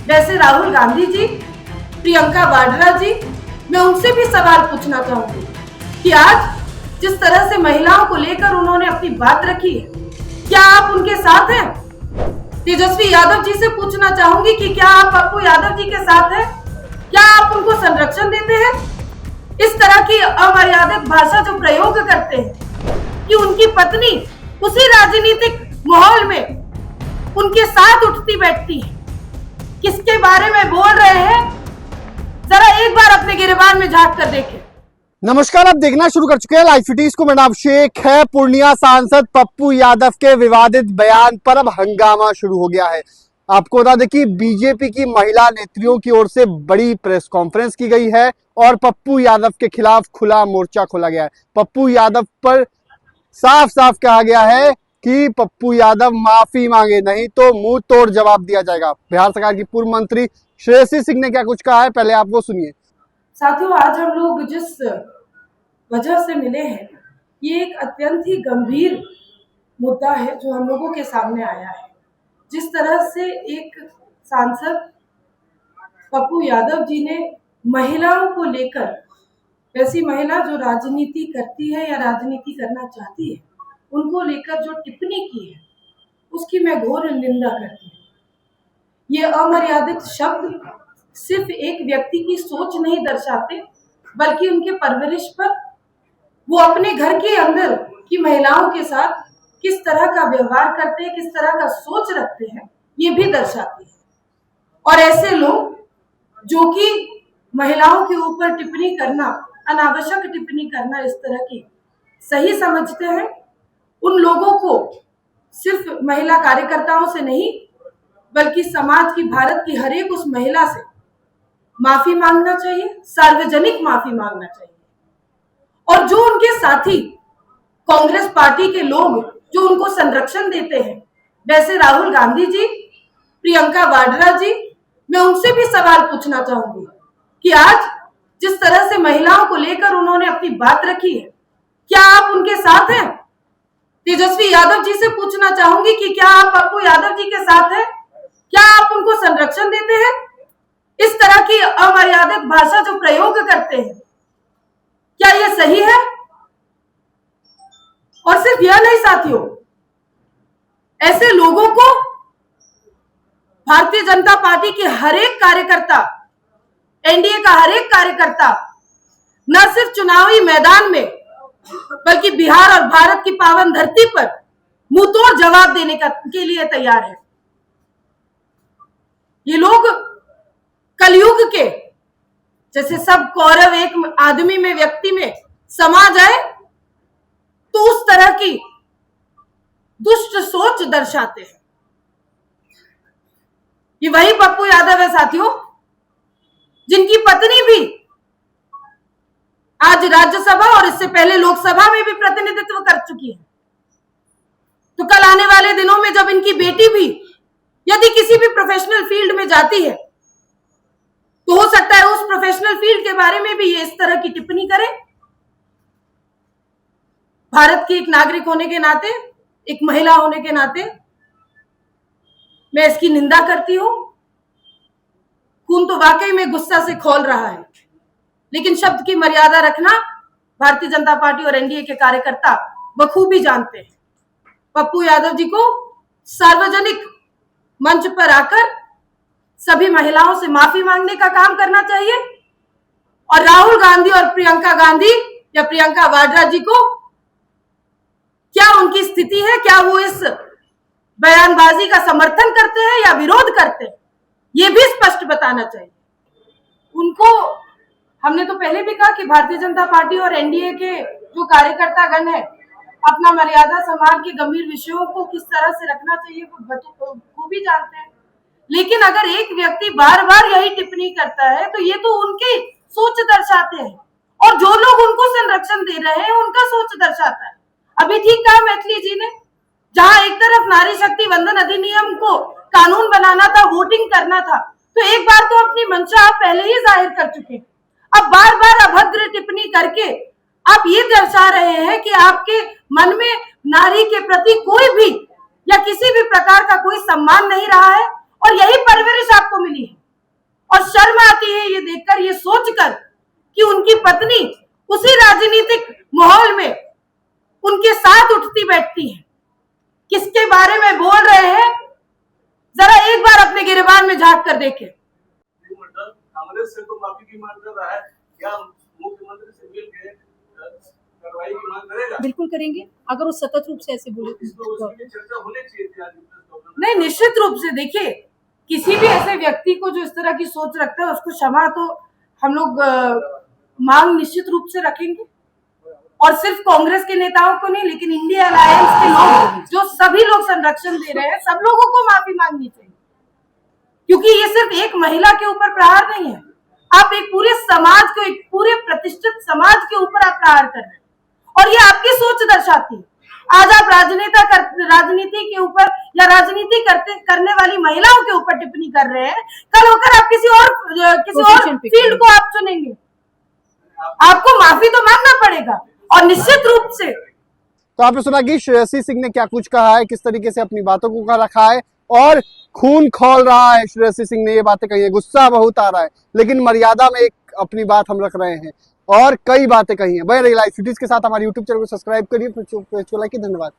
वैसे राहुल गांधी जी, प्रियंका वाड्रा जी, मैं उनसे भी सवाल पूछना चाहूंगी कि आज जिस तरह से महिलाओं को लेकर उन्होंने अपनी बात रखी है, क्या आप उनके साथ हैं? तेजस्वी यादव जी से पूछना चाहूंगी कि क्या आप पप्पू यादव जी के साथ हैं? क्या आप उनको संरक्षण देते हैं? इस तरह की अमर्यादित भाषा जो प्रयोग करते हैं कि उनकी पत्नी उसी राजनीतिक माहौल में उनके साथ उठती बैठती है, किसके बारे में बोल रहे हैं, जरा एक बार अपने गिरबान में झांक कर देखें। नमस्कार, आप देखना शुरू कर चुके हैं लाइव सिटीज को। मेरा नाम शेख है। पूर्णिया सांसद पप्पू यादव के विवादित बयान पर अब हंगामा शुरू हो गया है। आपको बता दें कि बीजेपी की महिला नेत्रियों की ओर से बड़ी प्रेस कॉन्फ्रेंस की गई है और पप्पू यादव के खिलाफ खुला मोर्चा खोला गया है। पप्पू यादव पर साफ साफ कहा गया है कि पप्पू यादव माफी मांगे, नहीं तो मुंह तोड़ जवाब दिया जाएगा। बिहार सरकार की पूर्व मंत्री श्रेयसी सिंह ने क्या कुछ कहा है, पहले आप वो सुनिए। साथियों, आज हम लोग जिस वजह से मिले हैं, ये एक अत्यंत ही गंभीर मुद्दा है जो हम लोगों के सामने आया है। जिस तरह से एक सांसद पप्पू यादव जी ने महिलाओं को लेकर, वैसी महिला जो राजनीति करती है या राजनीति करना चाहती है, उनको लेकर जो टिप्पणी की है, उसकी मैं घोर निंदा करती हूँ। ये अमर्यादित शब्द सिर्फ एक व्यक्ति की सोच नहीं दर्शाते, बल्कि उनके परवरिश पर, वो अपने घर के अंदर की महिलाओं के साथ किस तरह का व्यवहार करते हैं, किस तरह का सोच रखते हैं, ये भी दर्शाते हैं। और ऐसे लोग जो कि महिलाओं के ऊपर टिप्पणी करना, अनावश्यक टिप्पणी करना इस तरह की सही समझते हैं, उन लोगों को सिर्फ महिला कार्यकर्ताओं से नहीं, बल्कि समाज की, भारत की हर एक उस महिला से माफी मांगना चाहिए, सार्वजनिक माफी मांगना चाहिए। और जो उनके साथी कांग्रेस पार्टी के लोग जो उनको संरक्षण देते हैं, वैसे राहुल गांधी जी, प्रियंका वाड्रा जी, मैं उनसे भी सवाल पूछना चाहूंगी कि आज जिस तरह से महिलाओं को लेकर उन्होंने अपनी बात रखी है, क्या आप उनके साथ हैं? तेजस्वी यादव जी से पूछना चाहूंगी कि क्या आप पप्पू यादव जी के साथ हैं? क्या आप उनको संरक्षण देते हैं? इस तरह की अमर्यादित भाषा जो प्रयोग करते हैं, क्या यह सही है? और सिर्फ यह नहीं साथियों, ऐसे लोगों को भारतीय जनता पार्टी के हर एक कार्यकर्ता, एनडीए का हर एक कार्यकर्ता न सिर्फ चुनावी मैदान में, बल्कि बिहार और भारत की पावन धरती पर मुंहतोड़ जवाब देने के लिए तैयार है। ये लोग कलयुग के जैसे सब कौरव एक आदमी में, व्यक्ति में समा जाए, तो उस तरह की दुष्ट सोच दर्शाते हैं। ये वही पप्पू यादव है साथियों, जिनकी पत्नी भी आज राज्यसभा और इससे पहले लोकसभा में भी प्रतिनिधित्व कर चुकी है। तो कल आने वाले दिनों में जब इनकी बेटी भी यदि किसी भी प्रोफेशनल फील्ड में जाती है, तो हो सकता है उस प्रोफेशनल फील्ड के बारे में भी ये इस तरह की टिप्पणी करें। भारत की एक नागरिक होने के नाते, एक महिला होने के नाते मैं इसकी निंदा करती हूं। खून तो वाकई में गुस्सा से खौल रहा है, लेकिन शब्द की मर्यादा रखना भारतीय जनता पार्टी और एनडीए के कार्यकर्ता बखूबी जानते हैं। पप्पू यादव जी को सार्वजनिक मंच पर आकर सभी महिलाओं से माफी मांगने का काम करना चाहिए। और राहुल गांधी और प्रियंका गांधी या प्रियंका वाड्रा जी को क्या उनकी स्थिति है, क्या वो इस बयानबाजी का समर्थन करते हैं या विरोध करते हैं, ये भी स्पष्ट बताना चाहिए उनको। हमने तो पहले भी कहा कि भारतीय जनता पार्टी और एनडीए के जो कार्यकर्ता गण है, अपना मर्यादा समाज के गंभीर विषयों को किस तरह से रखना चाहिए वो भी जानते हैं। लेकिन अगर एक व्यक्ति बार बार यही टिप्पणी करता है, तो ये तो उनकी सोच दर्शाते हैं, और जो लोग उनको संरक्षण दे रहे हैं उनका सोच दर्शाता है। अभी ठीक कहा मैथिली जी ने, जहां एक तरफ नारी शक्ति वंदन अधिनियम को कानून बनाना था, वोटिंग करना था, तो एक बार तो अपनी मंशा आप पहले ही जाहिर कर चुके हैं। अब बार बार अभद्र टिप्पणी करके आप ये दर्शा रहे हैं कि आपके मन में नारी के प्रति कोई भी या किसी भी प्रकार का कोई सम्मान नहीं रहा है, और यही परवरिश आपको मिली है। और शर्म आती है ये देखकर, ये सोचकर कि उनकी पत्नी उसी राजनीतिक माहौल में उनके साथ उठती बैठती है। किसके बारे में बोल रहे हैं, जरा एक बार अपने गिरबान में झांक कर देखें। कांग्रेस से तो माफी की मांग कर रहा है, क्या मुख्यमंत्री से मिल के कार्रवाई की मांग करेगा? बिल्कुल करेंगे, अगर वो सतत रूप से ऐसे बोले तो उसके लिए चर्चा होनी चाहिए थी आज प्रेस नहीं, निश्चित रूप से देखिए, किसी भी ऐसे व्यक्ति को जो इस तरह की सोच रखता है उसको क्षमा तो हम लोग मांग निश्चित रूप से रखेंगे। और सिर्फ कांग्रेस के नेताओं को नहीं, लेकिन इंडिया अलायंस के लोग, जो सभी लोग संरक्षण दे रहे हैं, सब लोगों को माफी मांगनी चाहिए, क्योंकि ये सिर्फ एक महिला के ऊपर प्रहार नहीं है। आप एक पूरे समाज को, एक पूरे प्रतिष्ठित समाज के ऊपर आप प्रहार कर रहे हैं, और ये आपकी सोच दर्शाती है। आज आप राजनीति के ऊपर या राजनीति करने वाली महिलाओं के ऊपर टिप्पणी कर रहे हैं, कल होकर आप किसी और फील्ड को आप चुनेंगे, आपको माफी तो मांगना पड़ेगा। और निश्चित रूप से तो आपने सुना कि श्रेयसी सिंह ने क्या कुछ कहा है, किस तरीके से अपनी बातों को कर रखा है, और खून खौल रहा है। श्रेयसी सिंह ने ये बातें कही है, गुस्सा बहुत आ रहा है, लेकिन मर्यादा में एक अपनी बात हम रख रहे हैं, और कई बातें कही हैं। बने रहिए लाइव सिटीज के साथ, हमारे यूट्यूब चैनल को सब्सक्राइब करिए, धन्यवाद।